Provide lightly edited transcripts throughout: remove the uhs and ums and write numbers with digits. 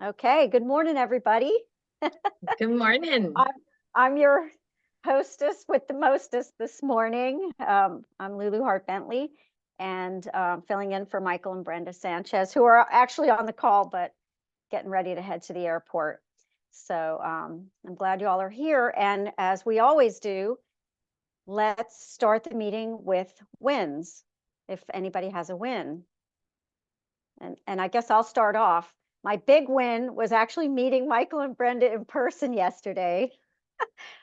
Okay, good morning, everybody. Good morning. I'm your hostess with the mostest this morning. I'm Lulu Hart-Bentley, and filling in for Michael and Brenda Sanchez, who are actually on the call, but getting ready to head to the airport. So I'm glad you all are here. And as we always do, let's start the meeting with wins, if anybody has a win. And I guess I'll start off. My big win was actually meeting Michael and Brenda in person yesterday.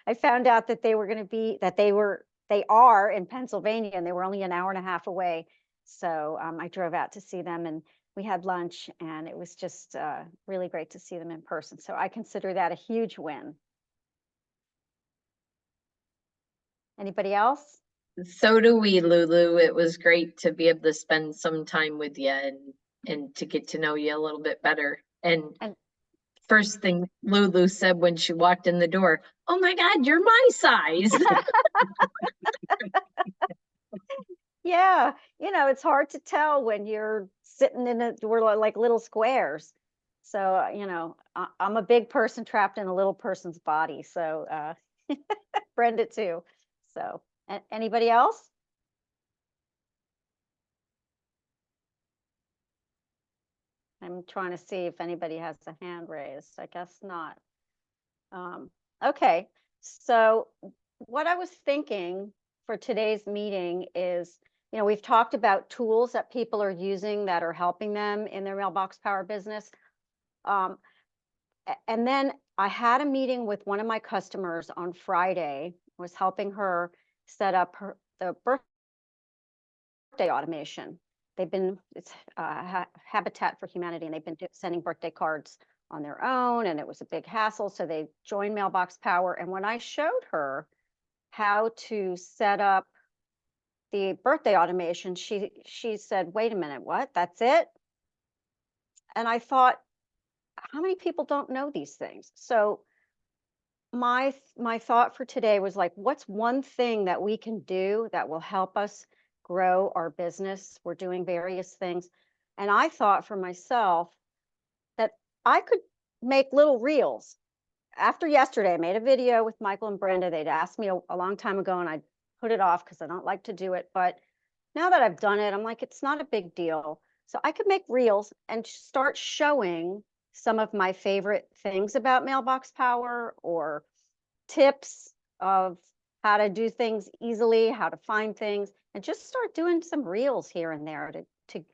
I found out that they are in Pennsylvania, and they were only an hour and a half away. So I drove out to see them, and we had lunch, and it was just really great to see them in person. So I consider that a huge win. Anybody else? So do we, Lulu. It was great to be able to spend some time with you and to get to know you a little bit better. And And first thing Lulu said when she walked in the door, "Oh my God, you're my size." yeah, it's hard to tell when you're sitting we're like little squares. So, I'm a big person trapped in a little person's body. So, Brenda too. So, anybody else? I'm trying to see if anybody has a hand raised. I guess not. Okay, so what I was thinking for today's meeting is, we've talked about tools that people are using that are helping them in their Mailbox Power business. And then I had a meeting with one of my customers on Friday, was helping her set up the birthday automation. It's Habitat for Humanity, and they've been sending birthday cards on their own, and it was a big hassle. So they joined Mailbox Power. And when I showed her how to set up the birthday automation, she said, "Wait a minute, what? That's it?" And I thought, how many people don't know these things? So my thought for today was like, what's one thing that we can do that will help us grow our business? We're doing various things. And I thought for myself that I could make little reels. After yesterday, I made a video with Michael and Brenda. They'd asked me a long time ago, and I put it off because I don't like to do it. But now that I've done it, I'm like, it's not a big deal. So I could make reels and start showing some of my favorite things about Mailbox Power, or tips of how to do things easily, how to find things, and just start doing some reels here and there to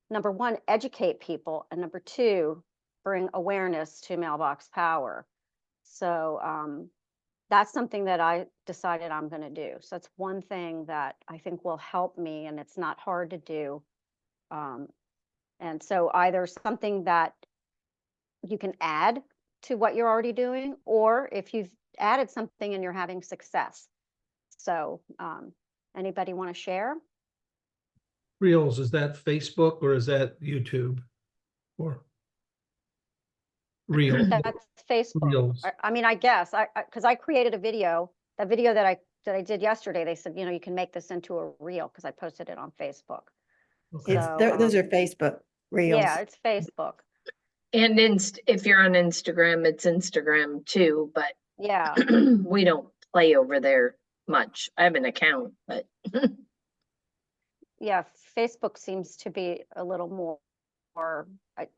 number one, educate people, and number two, bring awareness to Mailbox Power. So that's something that I decided I'm going to do. So that's one thing that I think will help me, and it's not hard to do. And so either something that you can add to what you're already doing, or if you've added something and you're having success. So anybody want to share? Reels, is that Facebook or is that YouTube? Or Reels? That's Facebook. Reels. I mean, I guess because I created a video, that video that I did yesterday. They said, you can make this into a reel because I posted it on Facebook. Okay. So, Those are Facebook reels. yeah, it's Facebook. And if you're on Instagram, it's Instagram too, but Yeah, we don't play over there much. I have an account, but yeah, Facebook seems to be a little more,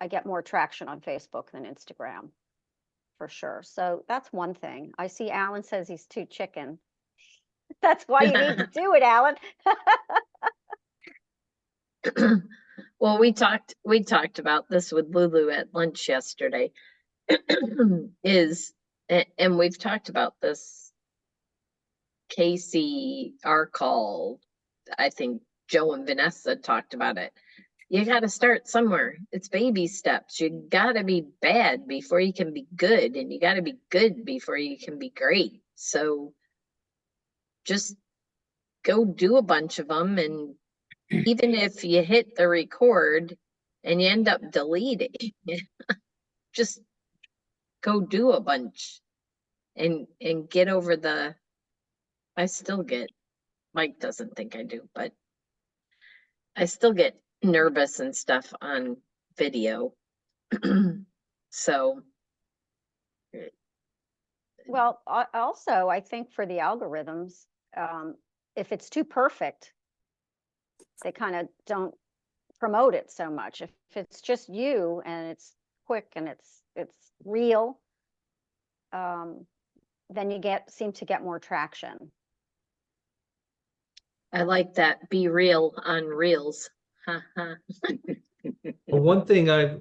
I get more traction on Facebook than Instagram, for sure. So that's one thing. I see Alan says he's too chicken. That's why you need to do it, Alan. well, we talked about this with Lulu at lunch yesterday. And we've talked about this. Casey, our call, I think Joe and Vanessa talked about it. You got to start somewhere. It's baby steps. You got to be bad before you can be good, and you got to be good before you can be great. So just go do a bunch of them, and even if you hit the record and you end up deleting, just go do a bunch and get over the, I still get, Mike doesn't think I do, but I still get nervous and stuff on video. So, Well, also, I think for the algorithms, if it's too perfect, they kind of don't promote it so much. If it's just you and it's quick and it's real, then you seem to get more traction. I like that. Be real on reels. Ha ha. Well, one thing I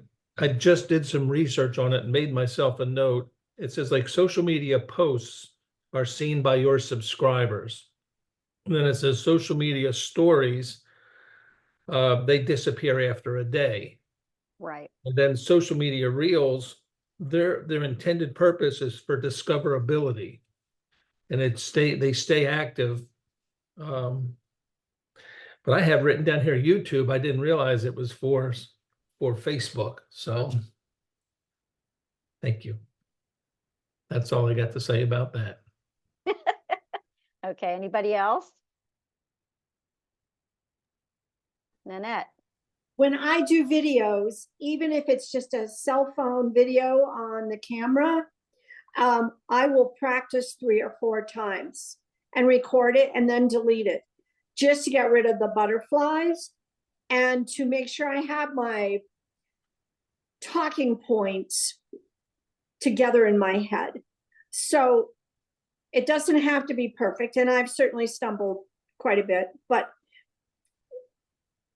just did some research on it and made myself a note. It says like social media posts are seen by your subscribers. And then it says social media stories, they disappear after a day. Right. And then social media reels, their intended purpose is for discoverability. And they stay active. But I have written down here YouTube. I didn't realize it was for Facebook. So thank you. That's all I got to say about that. Okay, anybody else? Nanette? When I do videos, even if it's just a cell phone video on the camera, I will practice 3 or 4 times and record it and then delete it just to get rid of the butterflies and to make sure I have my talking points together in my head. So it doesn't have to be perfect, and I've certainly stumbled quite a bit, but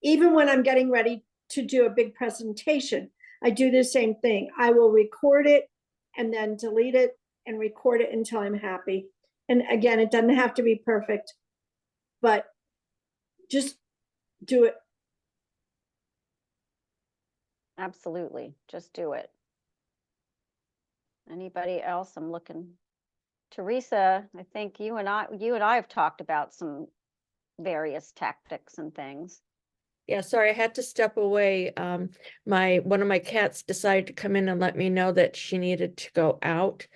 even when I'm getting ready to do a big presentation, I do the same thing. I will record it and then delete it and record it until I'm happy. And again, it doesn't have to be perfect, but just do it. Absolutely, just do it. Anybody else? I'm looking. Teresa, I think you and I have talked about some various tactics and things. Yeah, sorry, I had to step away. One of my cats decided to come in and let me know that she needed to go out.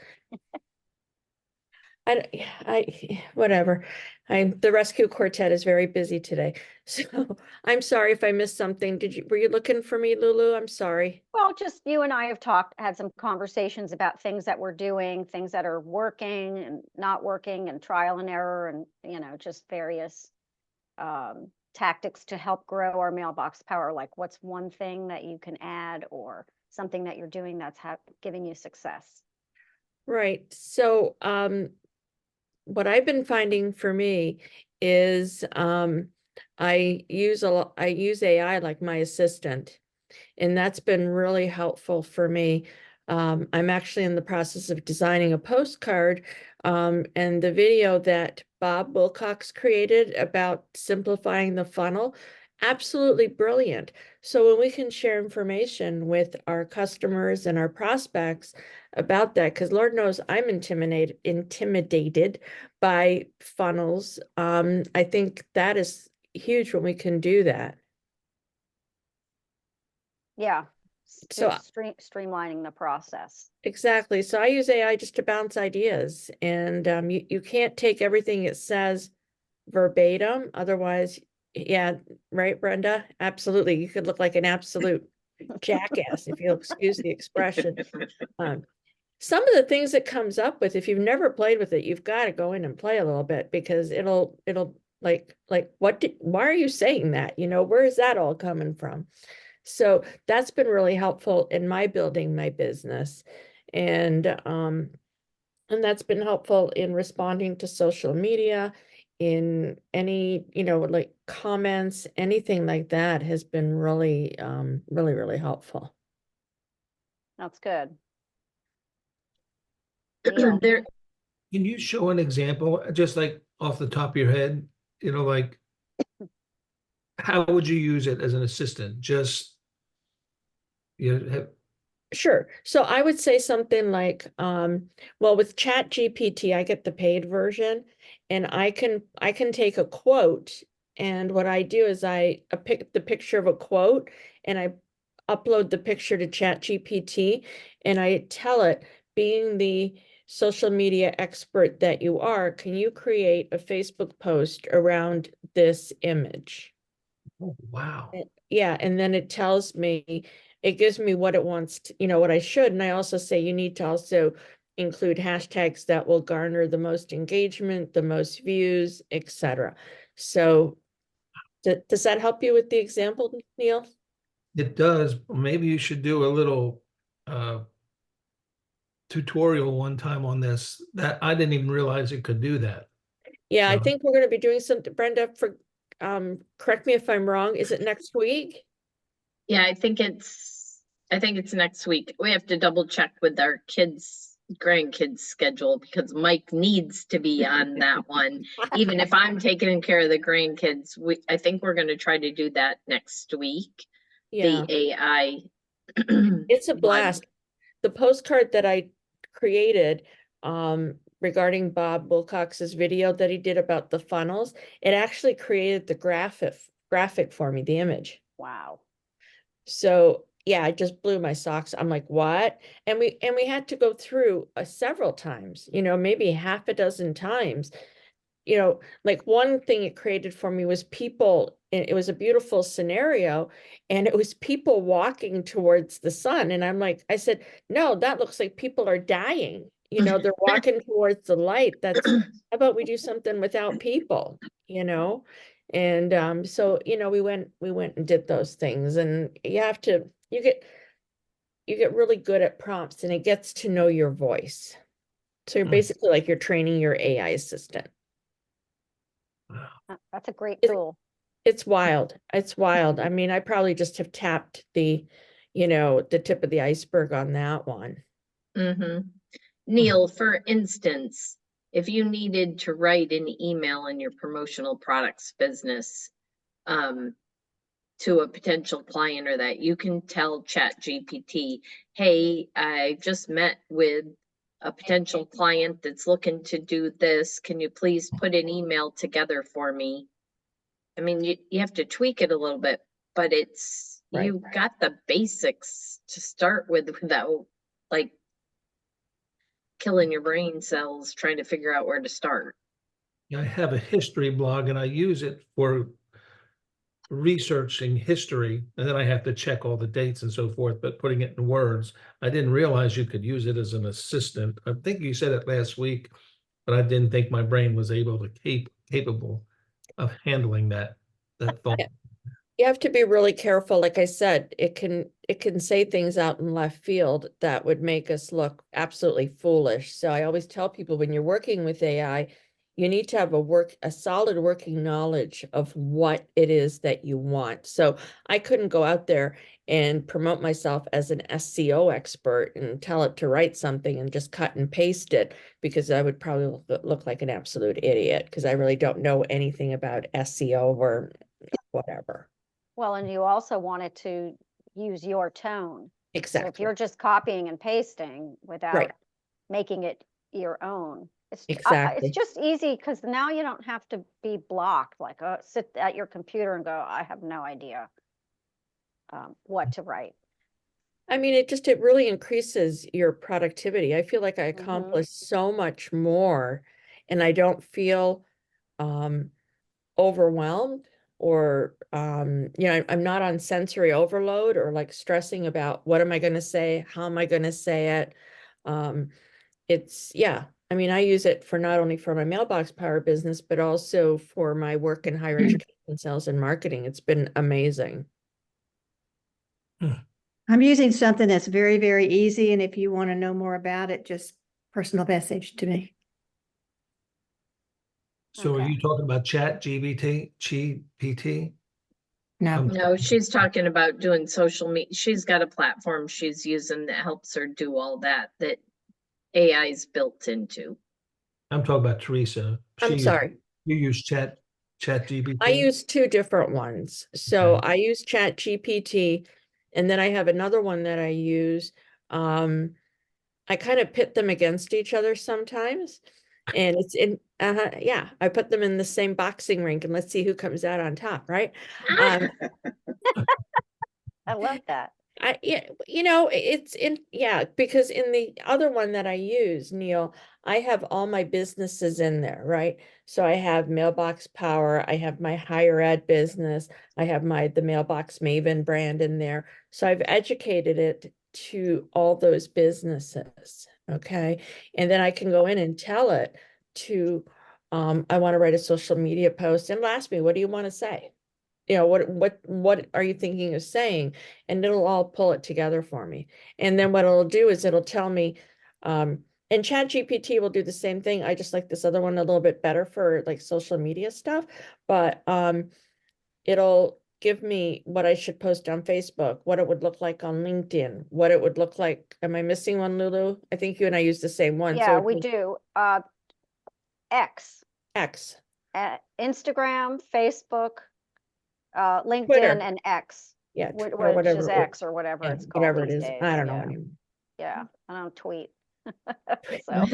Whatever. The rescue quartet is very busy today. So I'm sorry if I missed something. Were you looking for me, Lulu? I'm sorry. Well, just you and I have had some conversations about things that we're doing, things that are working and not working, and trial and error, and just various tactics to help grow our mailbox power. Like, what's one thing that you can add, or something that you're doing that's giving you success? Right. So what I've been finding for me is I use AI like my assistant, and that's been really helpful for me. I'm actually in the process of designing a postcard, and the video that Bob Wilcox created about simplifying the funnel, absolutely brilliant. So when we can share information with our customers and our prospects about that, because Lord knows I'm intimidated by funnels. I think that is huge when we can do that. Yeah. So Streamlining the process. exactly. So I use AI just to bounce ideas, and you can't take everything it says verbatim. Otherwise, yeah, right, Brenda? Absolutely. You could look like an absolute jackass, if you'll excuse the expression. Some of the things it comes up with, if you've never played with it, you've got to go in and play a little bit, because it'll like why are you saying that? Where is that all coming from? So that's been really helpful in my building my business. And that's been helpful in responding to social media, in any, like comments, anything like that has been really, really helpful. That's good. Neil. There, Can you show an example, just like off the top of your head, like how would you use it as an assistant? Just Sure. So I would say something like, well, with Chat GPT, I get the paid version, and I can take a quote, and what I do is I pick the picture of a quote, and I upload the picture to Chat GPT, and I tell it, being the social media expert that you are, can you create a Facebook post around this image? oh, wow. Yeah, and then it tells me it gives me what it wants to, what I should. And I also say you need to also include hashtags that will garner the most engagement, the most views, etc. So does that help you with the example, Neil? It does. Maybe you should do a little tutorial one time on this. That I didn't even realize it could do that. Yeah, I So- think we're going to be doing something, Brenda, correct me if I'm wrong. Is it next week? Yeah, I think it's next week. We have to double check with our grandkids schedule because Mike needs to be on that one. Even if I'm taking care of the grandkids, I think we're gonna try to do that next week. Yeah, The AI. it's a one. blast. The postcard that I created regarding Bob Wilcox's video that he did about the funnels, it actually created the graphic for me, the image. Wow. So yeah, it just blew my socks. I'm like, what? And we had to go through several times, maybe half a dozen times. Like one thing it created for me was people, it was a beautiful scenario, and it was people walking towards the sun. And I'm like, I said, no, that looks like people are dying. They're walking towards the light. How about we do something without people, And so, we went and did those things, and you get really good at prompts, and it gets to know your voice. So you're basically like you're training your AI assistant. That's a great It- tool. It's wild. It's wild. I mean, I probably just have tapped the tip of the iceberg on that one. Neil, for instance, if you needed to write an email in your promotional products business to a potential client or that, you can tell ChatGPT, hey, I just met with a potential client that's looking to do this. Can you please put an email together for me? I mean, you have to tweak it a little bit, but Right. you got the basics to start with without like killing your brain cells trying to figure out where to start. I have a history blog and I use it for researching history, and then I have to check all the dates and so forth, but putting it in words, I didn't realize you could use it as an assistant. I think you said it last week, but I didn't think my brain was capable of handling that thought. You have to be really careful. Like I said, it can say things out in left field that would make us look absolutely foolish. So I always tell people when you're working with AI, you need to have a solid working knowledge of what it is that you want. So I couldn't go out there and promote myself as an SEO expert and tell it to write something and just cut and paste it, because I would probably look like an absolute idiot, because I really don't know anything about SEO or whatever. Well, and you also wanted to use your tone. So if Exactly. you're just copying and pasting without Right. making it your own, Exactly. it's just easy because now you don't have to be blocked, like sit at your computer and go, I have no idea what to write. I mean, it really increases your productivity. I feel like I accomplished so much more, and I don't feel overwhelmed, or I'm not on sensory overload or like stressing about what am I going to say, how am I going to say it. I mean, I use it for not only for my Mailbox Power business, but also for my work in higher education, sales and marketing. It's been amazing. I'm using something that's very, very easy. And if you want to know more about it, just personal message to me. So are Okay. you talking about GPT? No. No, she's talking about doing social media. She's got a platform she's using that helps her do all that AI is built into. I'm talking about Teresa. I'm sorry. You use ChatGPT? I use two different ones. So Okay. I use ChatGPT, and then I have another one that I use. I kind of pit them against each other sometimes. And I put them in the same boxing rink, and let's see who comes out on top, right? I love that. Yeah, it's because in the other one that I use, Neil, I have all my businesses in there, right? So I have Mailbox Power, I have my higher ed business, I have the Mailbox Maven brand in there. So I've educated it to all those businesses, okay? And then I can go in and tell it to, I want to write a social media post, and it'll ask me, what do you want to say? What are you thinking of saying? And it'll all pull it together for me. And then what it'll do is it'll tell me, and ChatGPT will do the same thing. I just like this other one a little bit better for like social media stuff, but it'll give me what I should post on Facebook, what it would look like on LinkedIn, what it would look like. Am I missing one, Lulu? I think you and I use the same one. Yeah, we do. X, X. Instagram, Facebook, LinkedIn, Twitter. and X. Yeah, Which whatever. is X or whatever Yeah, it's called whatever it these is. days. I don't know Yeah. anymore. Yeah, I don't tweet. So,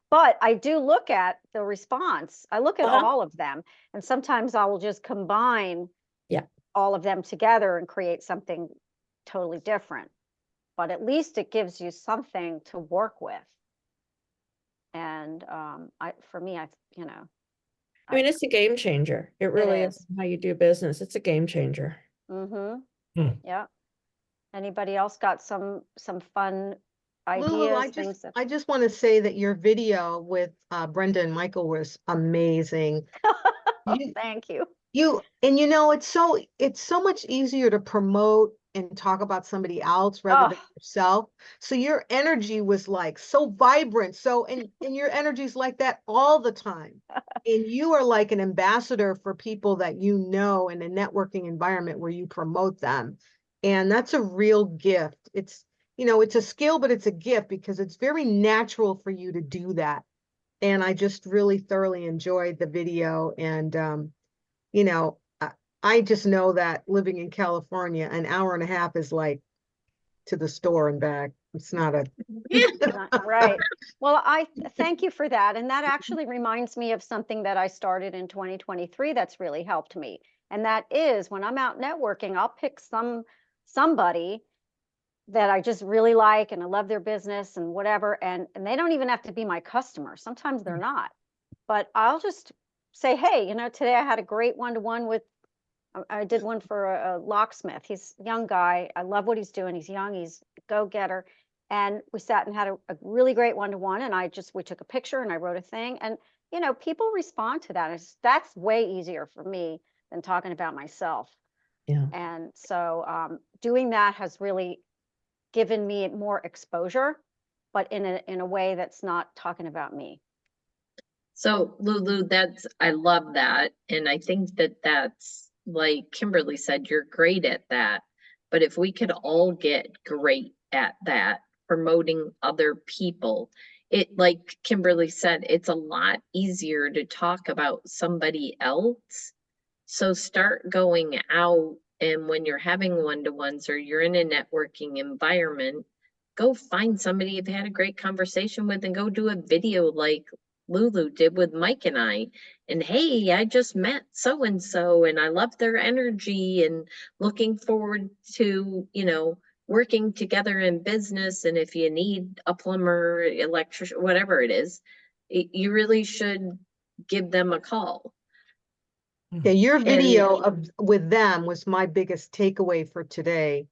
but I do look at the response. I look at all of them, and sometimes I will just combine all of them together and create something totally different. But at least it gives you something to work with. And for me, I mean, it's a game changer. It really is how you do business. It's a game changer. Mm-hmm. Yeah. Anybody else got some fun ideas? Lulu, I just want to say that your video with Brenda and Michael was amazing. Thank you. It's so much easier to promote and talk about somebody else rather than yourself. So your energy was like so vibrant. And your energy is like that all the time. And you are like an ambassador for people that you know in a networking environment where you promote them. And that's a real gift. It's a skill, but it's a gift because it's very natural for you to do that. And I just really thoroughly enjoyed the video. And, I just know that living in California, an hour and a half is like to the store and back. It's not a right. Well, I thank you for that. And that actually reminds me of something that I started in 2023 that's really helped me. And that is when I'm out networking, I'll pick somebody that I just really like and I love their business and whatever. And they don't even have to be my customer. Sometimes they're not. But I'll just say, hey, today I had a great one-to-one with, I did one for a locksmith. He's a young guy. I love what he's doing. He's young. He's a go-getter. And we sat and had a really great one-to-one. And we took a picture and I wrote a thing. And, people respond to that. That's way easier for me than talking about myself. Yeah. And so doing that has really given me more exposure, but in a way that's not talking about me. So Lulu, I love that. And I think that's, like Kimberly said, you're great at that. But if we could all get great at that, promoting other people, like Kimberly said, it's a lot easier to talk about somebody else. So start going out, and when you're having one-to-ones or you're in a networking environment, go find somebody you've had a great conversation with and go do a video like Lulu did with Mike and I. And hey, I just met so-and-so and I love their energy and looking forward to, working together in business. And if you need a plumber, electrician, whatever it is, you really should give them a call. Yeah, your video with them was my biggest takeaway for today,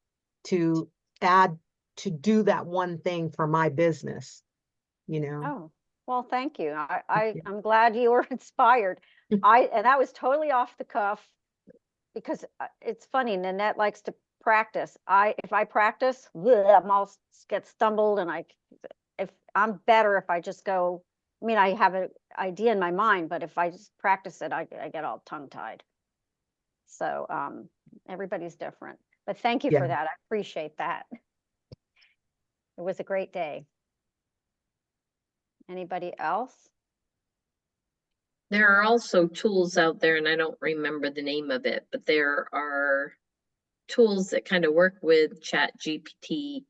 to do that one thing for my business, Oh, well, thank you. I'm glad you were inspired. And that was totally off the cuff because it's funny, Nanette likes to practice. If I practice, I'm all get stumbled, and if I'm better if I just go. I mean, I have an idea in my mind, but if I just practice it, I get all tongue-tied. So everybody's different. But thank you for that. I appreciate that. It was a great day. Anybody else? There are also tools out there, and I don't remember the name of it, but there are tools that kind of work with ChatGPT,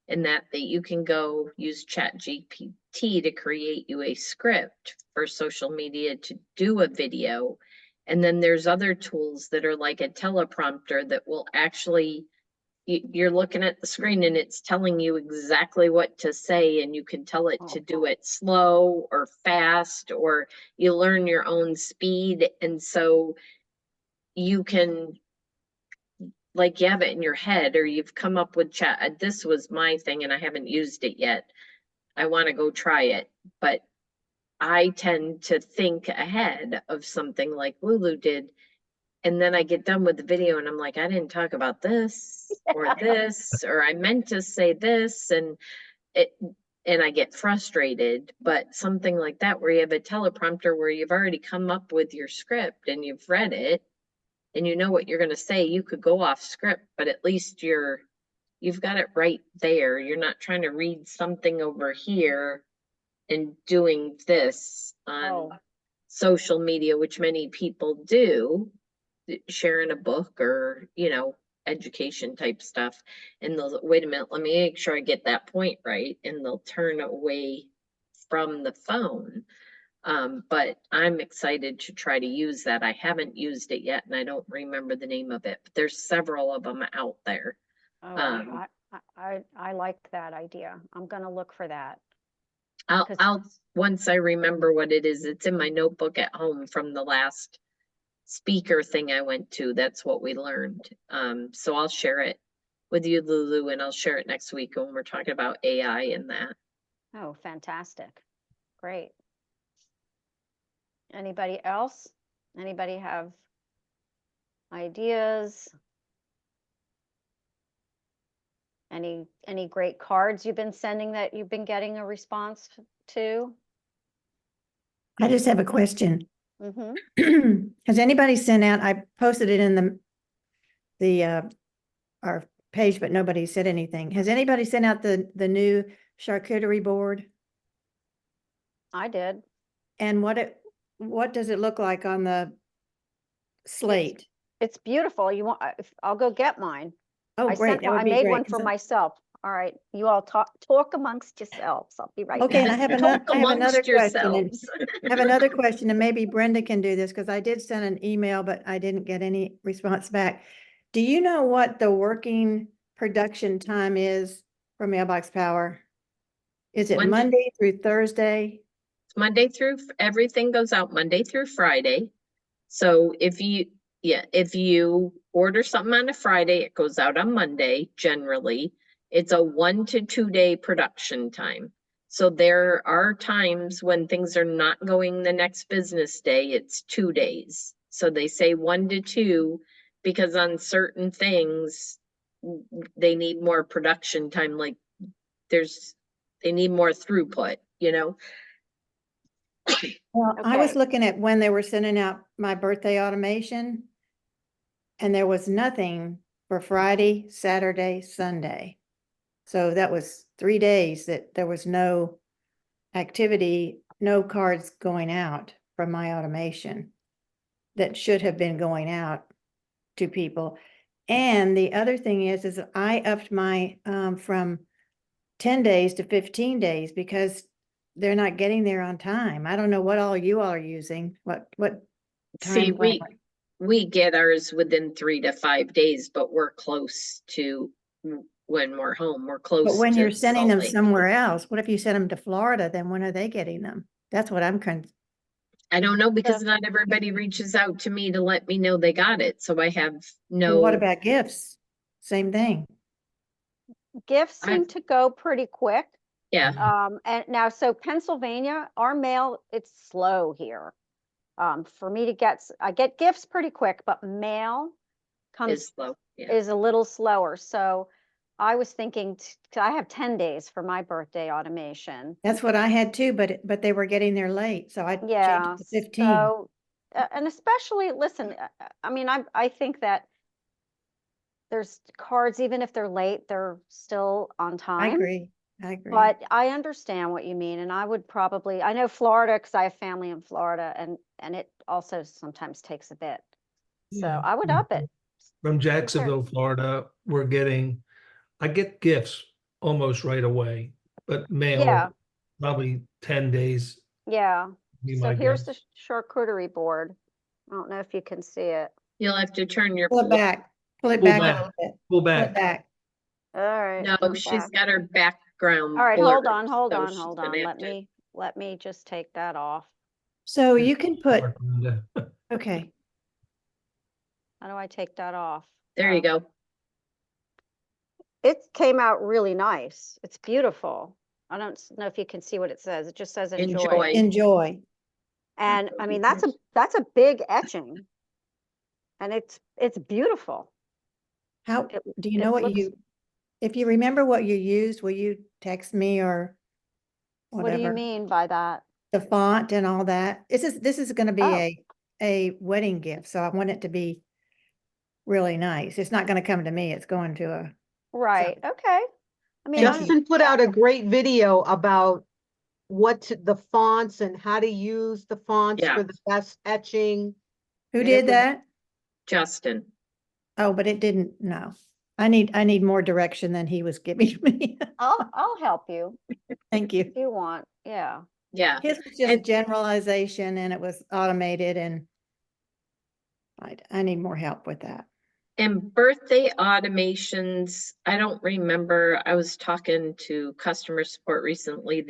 and that you can go use ChatGPT to create you a script for social media to do a video. And then there's other tools that are like a teleprompter that will actually you're looking at the screen and it's telling you exactly what to say, and you can tell it to do it slow or fast, or you learn your own speed. And so you can, like, you have it in your head, or you've come up with chat. This was my thing and I haven't used it yet. I want to go try it, but I tend to think ahead of something like Lulu did. And then I get done with the video and I'm like, I didn't talk about this or this, or I meant to say this, and I get frustrated. But something like that, where you have a teleprompter where you've already come up with your script and you've read it and you know what you're going to say, you could go off script, but at least you've got it right there. You're not trying to read something over here and doing this on Oh. social media, which many people do, sharing a book or, education type stuff. And they'll, wait a minute, let me make sure I get that point right. And they'll turn away from the phone. But I'm excited to try to use that. I haven't used it yet and I don't remember the name of it, but there's several of them out there. Oh, I like that idea. I'm gonna look for that. I'll once I remember what it is, it's in my notebook at home from the last speaker thing I went to. That's what we learned. So I'll share it with you, Lulu, and I'll share it next week when we're talking about AI and that. Oh, fantastic. Great. Anybody else? Anybody have ideas? Any great cards you've been sending that you've been getting a response to? I just have a question. Mm-hmm. Has anybody sent out, I posted it in our page, but nobody said anything. Has anybody sent out the new charcuterie board? I did. And what does it look like on the slate? It's beautiful. You want, I'll go get mine. Oh, I great. sent That one, would I be made great, one 'cause for I- myself. All right, you all talk amongst yourselves. I'll be right Okay, and back. I have Talk another amongst question. And yourselves. I have another question, and maybe Brenda can do this, because I did send an email, but I didn't get any response back. Do you know what the working production time is for Mailbox Power? Is it Monday- Monday through Thursday? Monday through, everything goes out Monday through Friday. So if you order something on a Friday, it goes out on Monday, generally. It's a 1 to 2 day production time. So there are times when things are not going the next business day, it's 2 days. So they say 1 to 2 because on certain things, they need more production time, like they need more throughput, Well, I was Okay. looking at when they were sending out my birthday automation, and there was nothing for Friday, Saturday, Sunday. So that was 3 days that there was no activity, no cards going out from my automation that should have been going out to people. And the other thing is I upped my from 10 days to 15 days because they're not getting there on time. I don't know what all you all are using, what See, time frame. we get ours within 3 to 5 days, but we're close to when we're home. We're close. But when to you're sending Salt them Lake. somewhere else, what if you send them to Florida, then when are they getting them? That's what I'm I don't know, because not everybody reaches out to me to let me know they got it. So I have Well, what no, about gifts? Same thing. Gifts I- seem to go pretty quick. yeah, And now, so Pennsylvania, our mail, it's slow here. For me to I get gifts pretty quick, but mail is comes, slow. Yeah. is a little slower. So I was thinking, 'cause I have 10 days for my birthday automation. That's what I had too, but they were getting there late, so I changed Yeah, it to 15. so, and especially, listen, I mean, I think that there's cards, even if they're late, they're still on I time. agree. But I understand what you mean, and I would probably, I know Florida, because I have family in Florida, and it also sometimes takes a bit. So Yeah. I would up it. From fair. Jacksonville, Florida, I get gifts almost right away, but mail Yeah, probably 10 days. yeah. Be So my here's the guess. charcuterie board. I don't know if you can see it. You'll have to turn your. Pull it back, pull it Pull back a back. little bit. Pull Pull it back. back. All right. No, I'm she's back. got her background All right, hold blurred, on, hold so on, she's hold gonna on. have Let me just take that off. So you can put, Brenda. okay, How do I take that off? There you Oh, go. It came out really nice. It's beautiful. I don't know if you can see what it says. It just says enjoy. Enjoy. enjoy. And I mean, that's a big etching. And it's beautiful. How, It- do you it know what looks- you, if you remember what you used, will you text me or What do you whatever? mean by that? The font and all that. This is gonna be Oh. a wedding gift, so I want it to be really nice. It's not gonna come to me, it's going to a, Right, okay. I mean, Thank you. Justin put out a great video about the fonts and how to use the fonts Yeah. for the best etching. who And it did was- that? Justin. Oh, but it didn't, no. I need more direction than he was giving me. I'll help you Thank you. if you want. Yeah. Yeah. His was just And- generalization and it was automated and I need more help with that. And birthday automations, I don't remember, I was talking to customer support recently,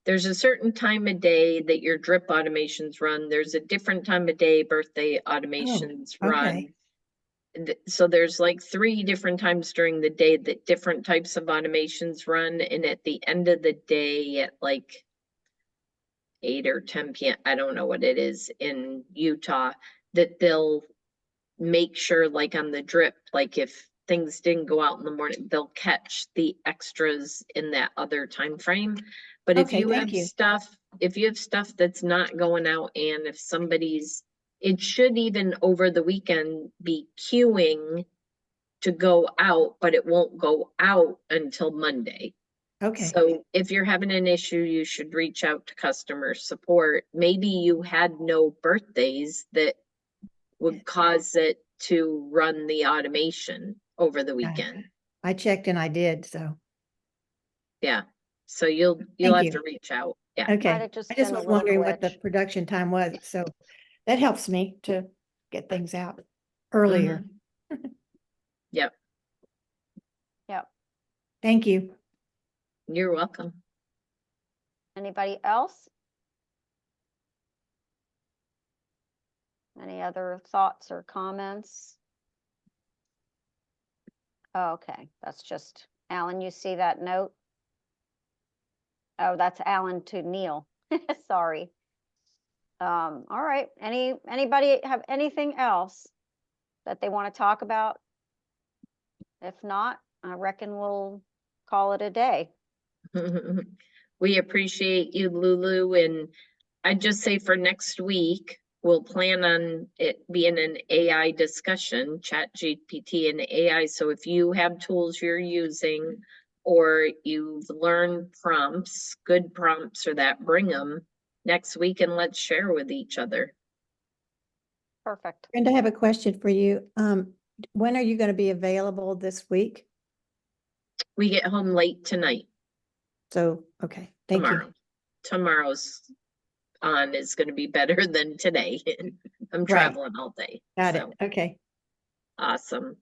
there's a certain time of day that your drip automations run, there's a different time of day birthday automations run. okay. So there's like 3 different times during the day that different types of automations run, and at the end of the day at like 8 or 10 p.m., I don't know what it is in Utah, that they'll make sure, like on the drip, like if things didn't go out in the morning, they'll catch the extras in that other time frame. But if Okay, you thank have you. stuff that's not going out, and if it should even over the weekend be queuing to go out, but it won't go out until Monday. Okay, So if you're having an issue, you should reach out to customer support. Maybe you had no birthdays that would cause it to run the automation over the weekend. I checked and I did, so, Yeah. So you'll Thank have you. to reach out. Yeah. okay. have just I just been a was little wondering what the glitch. production time was, so that helps me to get things out earlier. Yep. Yep. Thank you. You're welcome. Anybody else? Any other thoughts or comments? Oh, okay, that's just, Alan, you see that note? Oh, that's Alan to Neil. Sorry. All right, anybody have anything else that they want to talk about? If not, I reckon we'll call it a day. We appreciate you, Lulu, and I'd just say for next week, we'll plan on it being an AI discussion, ChatGPT and AI. So if you have tools you're using or you've learned prompts, good prompts or that, bring them next week and let's share with each other. Perfect. Brenda, I have a question for you. When are you going to be available this week? We get home late tonight, So, okay, thank tomorrow. you. Tomorrow's on is going to be better than today. I'm traveling all day. Got it. so. Okay. Awesome.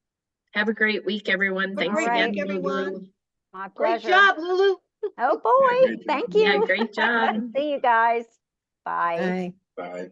Have a great week, everyone. Have a Thanks great again. week, everyone. Lulu. My Great pleasure. job, Lulu. Oh, boy, great job. thank you. Yeah, great job. See you guys. Bye. Bye. Bye.